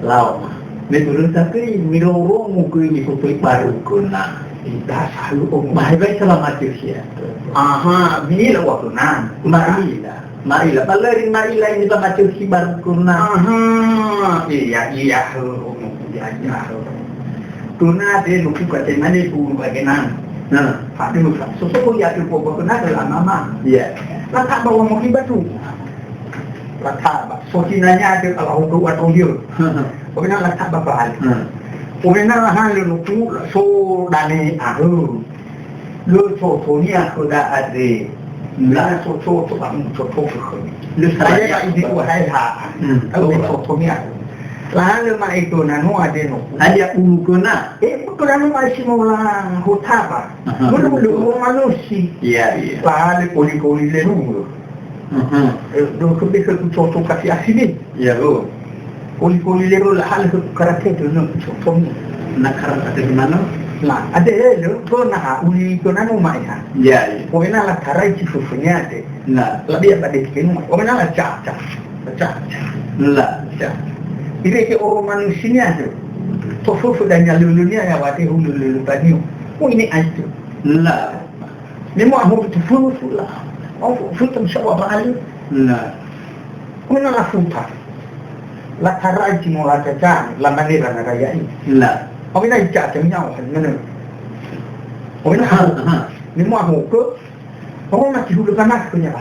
lao menurut tapi miroro mungkin ikut baru kena dah selalu baik selamat dia aha bila waktu nan Maila balarin Maila ini baca si baru kena aha iya tuna de lu ka te mane pu bagaimana pak dulu sosok ya tu pokok kena adalah mama iya laka bawa mau batu laka sotinanya ada kalau untuk atau dia bagaimana laka bapak hal bagaimana hal lu so dane lu sotonia sudah ada lah soto bang soto lu saya ini wahai ha kalau sotonia lalu mak itu nanu ada ukuna ukuna masih mau lang hutaba mulu manusia iya lalu koli leru do kebisa tu contoh kasih asini ya koli leru hal karakter tu contoh nak karakter di mana lah ada lo kena uli kena nanu mak ya pokoknya lah karai cifunya ada lah lebih apa deh kena pokoknya lah cak lah ini ke orang manusia tu. Tofu dan lulunya ya wati lulu tadi. Oh ini aja. Lah. Ni mau aku tofu lah. Oh futam sawa balu. Lah. Mana lah futa. La karaji mo la caca la manera na kaya ini. Lah. Oh ini aja jamnya mana. Oh ini ni mau aku ke orang nak hidup kanak punya.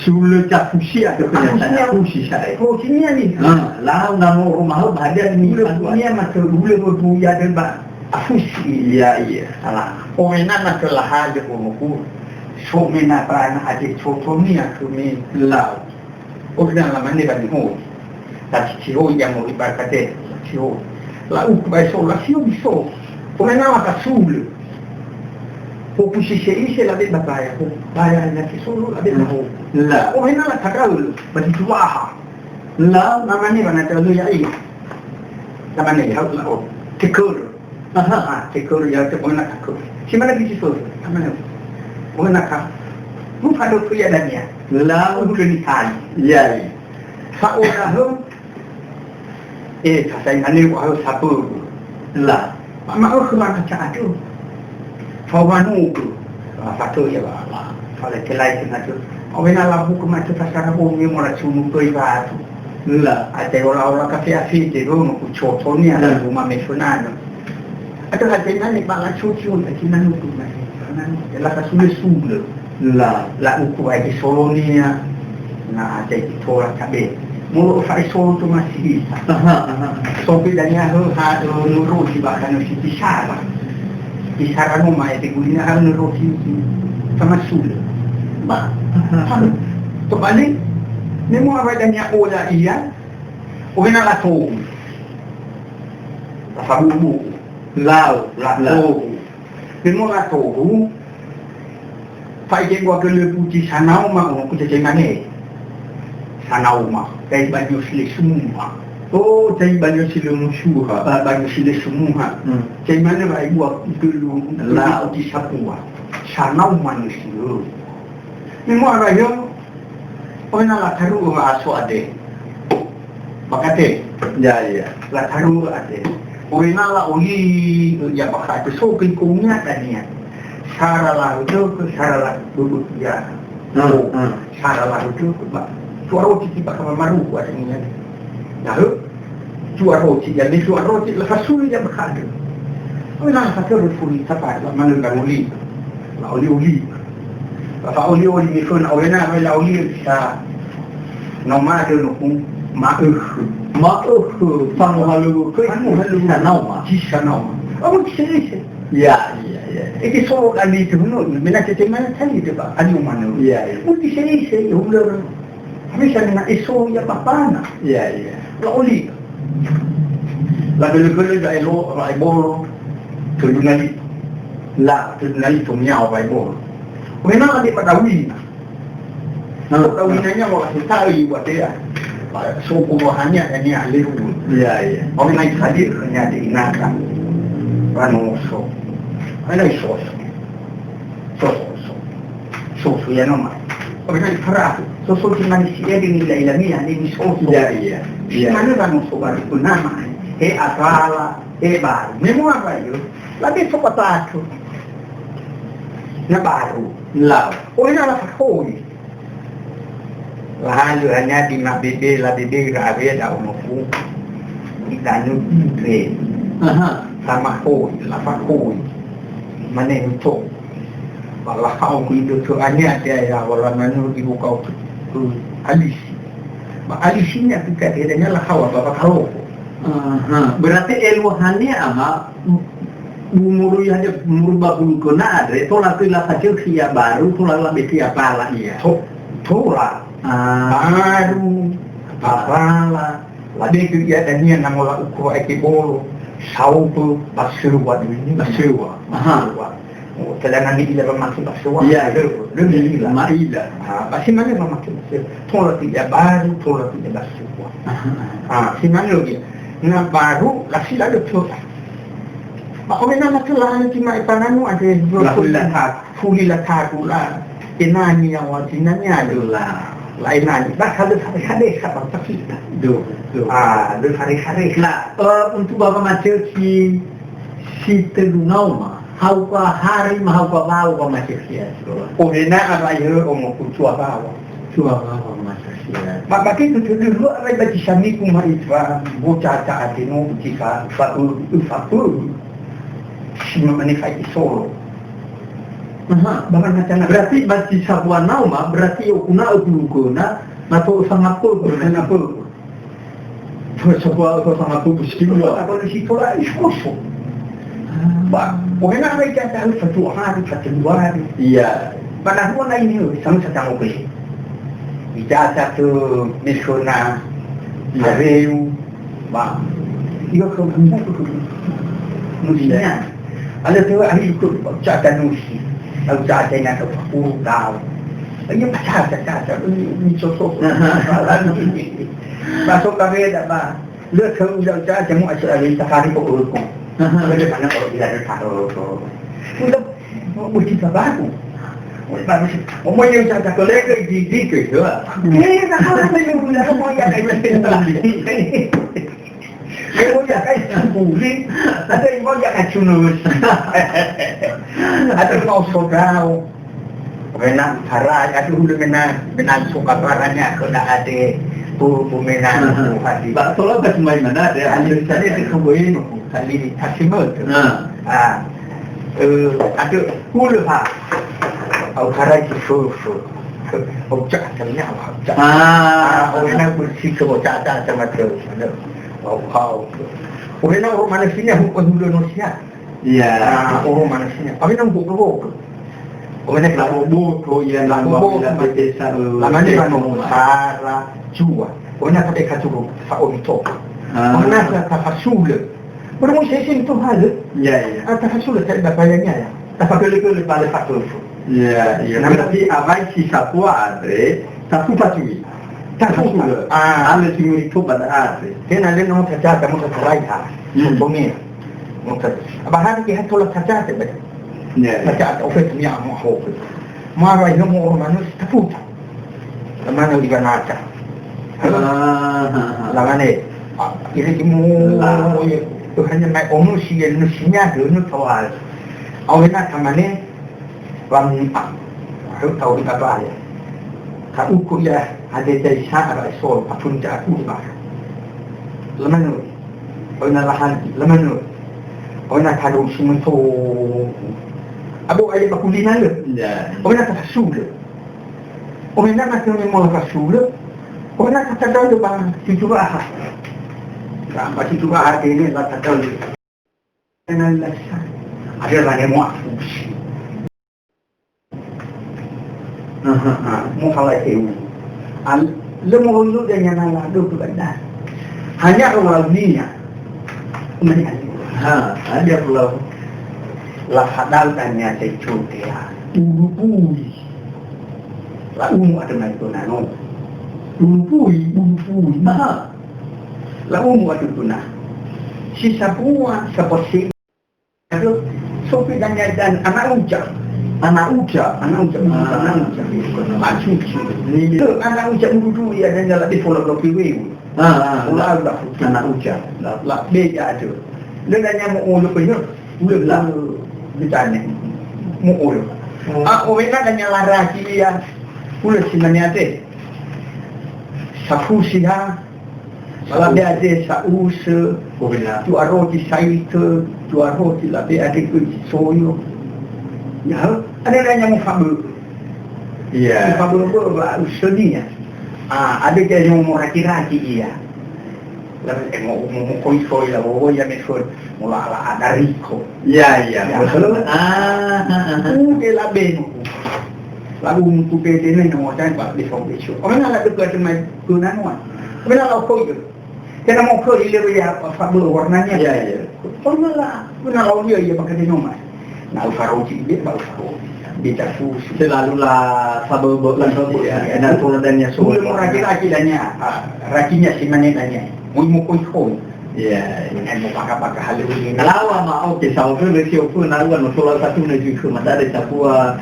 Sulit tak fusi ada kenyataan fusi saya. Fusinya ni. Lah nama rumah bahagia ni. Fusinya macam dulu tu ya ada fusi. Iya. Salah. Orang nak kelah ada rumahku. So mina pana ada contohnya tu ni lah. Orang lama ni bagi ho. Tak sio yang mau ibarat sio. Lah baik lah sio biso. Orang nak sulit. Posisi saya lebih berbahaya. Bahayanya solo lebih jauh. Lah, orang nak tahu bagi dua. Lah, namanya mana tahu ya ini. Namanya harus lah. Tekur. Tekur ya tu orang nak tekur. Siapa lagi sih namanya? Orang nak. Bukan ada kuyadanya. Lah, bukan ikan. Ya. Seorang saya ini harus satu. Lah, mak orang macam tu. Fawanu tu, satu ya lah. Kalau celai dengan tu, awak nak lalu ke macam pasar bumi mula cuma kaya tu. Lah, ada orang kafe afi tu, nak cuci ni ada rumah mesunan. Ada hati ni balas cuci lagi nanu tu macam. Lah sulit. Lah uku lagi solo ni ya. Nah, ada itu orang cabe. Mulu saya solo tu masih. Sopi dan ya ada nurut di bahkan si besar. Di saran rumah itu guna harus roti sama sulit. Bah, terbalik. Memang apa adanya olah iya. Orang nak tahu. Sabu, lau. Memang nak tahu. Faiz gua kalau puji sanau mah, aku cakap mana? Sanau mah, dari baju selis semua. Oh, saya banyak sila musuh, banyak sila semua. Saya mana baik buat dulu lah di Sapua. Sanau manusia. Memang raya, orang nak taruh asu ada. Bakate. Ya. Lah taruh ada. Orang nak uli ya bakat so kingkungnya tadinya. Saralah dulu ya. Saralah itu suara kita bakal maru buat ini. Lalu jual roti, jadi jual roti lepas sulit dia berkata. Orang kata berfuri tepat, mana dah uli, uli. Lepas uli ni pun orang nak uli bisa nama dia nukung maaf, panghalu, nama. Oh kisah. Ya. Itu soal kali itu pun, bila kita mana tadi tu pak, anu mana? Ya. Oh kisah, hular. Habis nak isu ya apa nak? Ya. Lauli. Lalu dah elo raibol terdengar. Lah terdengar tu miau raibol. Memang ada padawi. Padawinya mau kasih tahu buat dia. Suku bahannya ini ahli hukum. Ya. Orang lain hadir hanya diingatkan. Ranoso. Ada isu. So ya nama. Orang Arab, sosok manusia di nilai ilmiah ini sosok. Iya. Mana kan sobat itu nama? Asala, baru. Memang apa itu? Lagi sobat aku. Na baru. Lau. Orang ala fakoi. Lalu hanya di mabede la bede rabe da unoku. Kita nutre. Sama koi, la fakoi. Mana itu? Walau kau hidup tu hanya ada ya walau mana ibu kau tu alisi. Alisinya kita adanya lah kau apa kau. Berarti eluhannya ama umur yang ada merubah bulu kena ada. Tolak ilah kecil sia baru tolak lebih sia pala iya. Tolak baru pala. Lagi tu ia adanya nama ukur ekibolo. Saupu basuwa ini basuwa. Sedangkan ini tidak bermaksud basuwa. Iya, lebih gila. Maila. Pasti mana bermaksud basuwa. Tolak tidak baru, tolak tidak basuwa. Si mana lagi? Nah baru kasih ada coba. Maka memang masalah nanti mai pananu ada fulilah takulah. Inani yang wajinanya adalah lainnya. Bah ada hari-hari kapan kita. Ada hari-hari. Nah, untuk bapak macam si terunau mah. Haupa hari mah haupa bau pa macam sia. Oh enak apa ya omong kucua bawa. Cua bau macam sia. Maka kita dulu ada baca sami kuma itwa bocah tak atino jika fakul semua manifai solo. Bahkan macam berarti baca sabuan nama berarti ukuna ukuna atau sangat pul berkena pul. Sebuah sangat pul Kalau apa di situ lah isu. Bukan apa yang tahu satu hari, satu dua hari. Iya. Pada mana ini sama sedang okey. Bicara satu misalnya review, bah, ia kemudian nusinya. Ada tu ahli ikut baca nusi, baca dengan tu tahu. Ia baca ini sosok. Masuk kami dah bah. Lihat kamu baca jamu asal ada safari pokokku. Bagaimana kalau tidak ada taruh untuk mesti baru. Mau yang cakap kolega di tu. Nak kalau saya mula mau yang kayak Mau yang kayak bulik, ada yang mau yang kayak cunus, ada yang mau sodau. Kena parah, ada hulu kena suka parahnya kena ada Pumena hati. Tolong kat semai mana ada. Ada saya dikebuin kali Tasimut. Ada hulu ha. Au karai susu. Objek ternyata objek. Orang bersih kebocah sama tu. Wow. Orang manusia bukan hulu manusia. Iya. Orang manusia. Tapi nak buku. Orang nak buku yang lambat desa. Lama ni kan Sarah jua. Orang nak pakai kacau faulito. Orang nak tafasul. Orang mesti sini tu hal. Ya. Tafasul tak ada bayarnya ya. Tafasul itu balik faktor. Ya. Nanti awal si sapua ada, tafu patui. Tafasul. Ada semua itu pada ada. Kena ada nama saja kamu terlain ha. Contohnya. Bahan kita tolak saja sebab. Ya. Saja ofis ni amu hobi. Mara ini orang manusia tafuta. Mana di mana aja. Lawan ni, ini semua itu hanya naik onusia, nusinya dulu tawar. Awalnya kemana? Wanita, tahu kita apa ya? Tahu kuya ada dari sana sol, patun jago bah. Lemanu, awalnya lahan, lemanu, awalnya kalau semua tu, abu ayat bakulina le. Awalnya tak sulit. Awalnya macam ni malah sulit. Orang kata tahu bang, situ ahad. Sampai situ ahad ini lah kata tahu. Dengan lesan, ada lagi muafus. Mukalah itu. Lemah lu dengan Allah tu benar. Hanya orang dunia. Kemudian, ada pulau. Lah hadal tanya saya cuti. Ulu-ulu. Lah ada naik tu nano. Bulu-bulu. Lalu muat itu nak. Si semua seperti itu. Sopi dan anak ujang. anak uca Mak cucu. Itu anak ucap dulu ya dan jalan di follow block wewe. Ulah udah anak uca lah beda tu. Dia nanya mau ulu punya, ulu lah ditanya mau ulu. Orang kan nanya laraki ya, ulu si mana tu? Safusiha, kalau dia ada saus, tu roti saik, tu roti lah dia ada tu soyo. Ya, ada nanya mau fabel. iya Fabel apa sedihnya? Ada yang mau raki-raki iya. Lalu mau koi lah, yang mesur mula ada Rico. iya betul Dia lah beno. Lalu untuk PT ni nak macam apa di form besok. Orang nak dekat dengan gunawan. Bila lau koi tu, kita mau koi dia dia fabel warnanya. iya Orang lah, guna lau dia pakai di nomor. Nak faroji dia baru faroji. Dia fus. selalulah sabar bulan ya enak pula dan ya Sebelum raki-raki danya, rakinya si mana danya. Mau koi. iya Mau pakai hal ini. kalau ama oke sama pun resio pun naruan soal satu menuju ke mata ada sapua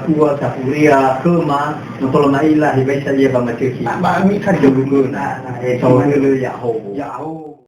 tua sapuria kema kalau mailah ibai saja bang macam ni Mbak Mi kan dulu na so ya ho